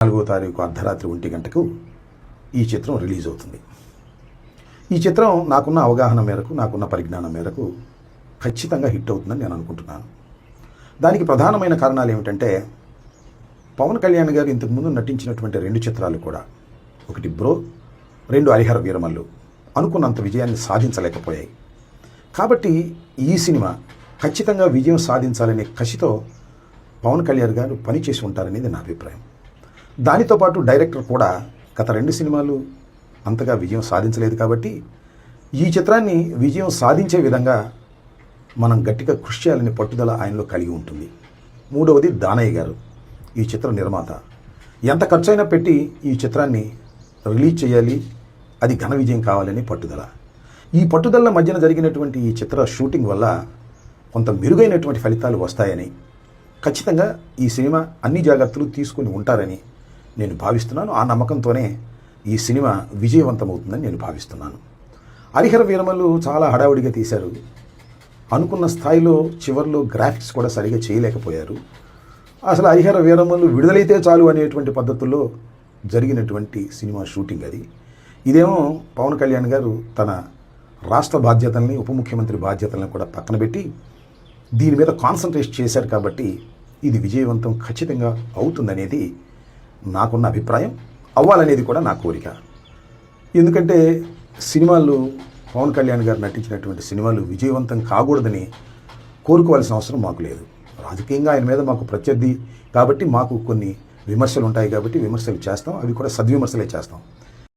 4వ తారీఖు అర్ధరాత్రి 1 గంటకు ఈ చిత్రం రిలీజ్ అవుతుంది. ఈ చిత్రం నాకున్న అవగాహన మేరకు, నాకున్న పరిజ్ఞానం మేరకు ఖచ్చితంగా హిట్ అవుతుందని నేను అనుకుంటున్నాను. దానికి ప్రధానమైన కారణాలు ఏమిటంటే, పవన్ కళ్యాణ్ గారు ఇంతకుముందు నటించినటువంటి 2 చిత్రాలు కూడా, ఒకటి బ్రో, 2 హరిహర వీరమల్లు అనుకున్నంత విజయాన్ని సాధించలేకపోయాయి. కాబట్టి ఈ సినిమా ఖచ్చితంగా విజయం సాధించాలనే కసితో పవన్ కళ్యాణ్ గారు పనిచేసి ఉంటారనేది నా అభిప్రాయం. దానితో పాటు డైరెక్టర్ కూడా గత 2 సినిమాలు అంతగా విజయం సాధించలేదు కాబట్టి ఈ చిత్రాన్ని విజయం సాధించే విధంగా మనం గట్టిగా కృషి చేయాలని పట్టుదల ఆయనలో కలిగి ఉంటుంది. 3వది దానయ్య గారు, ఈ చిత్ర నిర్మాత. ఎంత ఖర్చైనా పెట్టి ఈ చిత్రాన్ని రిలీజ్ చేయాలి, అది ఘన విజయం కావాలని పట్టుదల. ఈ పట్టుదల మధ్యన జరిగినటువంటి ఈ చిత్ర షూటింగ్ వల్ల కొంత మెరుగైనటువంటి ఫలితాలు వస్తాయని, ఖచ్చితంగా ఈ సినిమా అన్ని జాగ్రత్తలు తీసుకుని ఉంటారని నేను భావిస్తున్నాను. ఆ నమ్మకంతోనే ఈ సినిమా విజయవంతమవుతుందని నేను భావిస్తున్నాను. హరిహర వీరమల్లు చాలా హడావుడిగా తీశారు. అనుకున్న స్థాయిలో చివరిలో గ్రాఫిక్స్ కూడా సరిగా చేయలేకపోయారు. అసలు హరిహర వీరమల్లు విడుదలైతే చాలు అనేటువంటి పద్ధతుల్లో జరిగినటువంటి సినిమా షూటింగ్ అది. ఇదేమో పవన్ కళ్యాణ్ గారు తన రాష్ట్ర బాధ్యతల్ని, ఉప ముఖ్యమంత్రి బాధ్యతలను కూడా పక్కన పెట్టి దీని మీద కాన్సన్ట్రేట్ చేశారు. కాబట్టి ఇది విజయవంతం ఖచ్చితంగా అవుతుందనేది నాకున్న అభిప్రాయం, అవ్వాలనేది కూడా నా కోరిక. ఎందుకంటే సినిమాలు, పవన్ కళ్యాణ్ గారు నటించినటువంటి సినిమాలు విజయవంతం కాకూడదని కోరుకోవాల్సిన అవసరం మాకు లేదు. రాజకీయంగా ఆయన మీద మాకు ప్రత్యర్థి కాబట్టి మాకు కొన్ని విమర్శలు ఉంటాయి కాబట్టి విమర్శలు చేస్తాం, అవి కూడా సద్విమర్శలే చేస్తాం.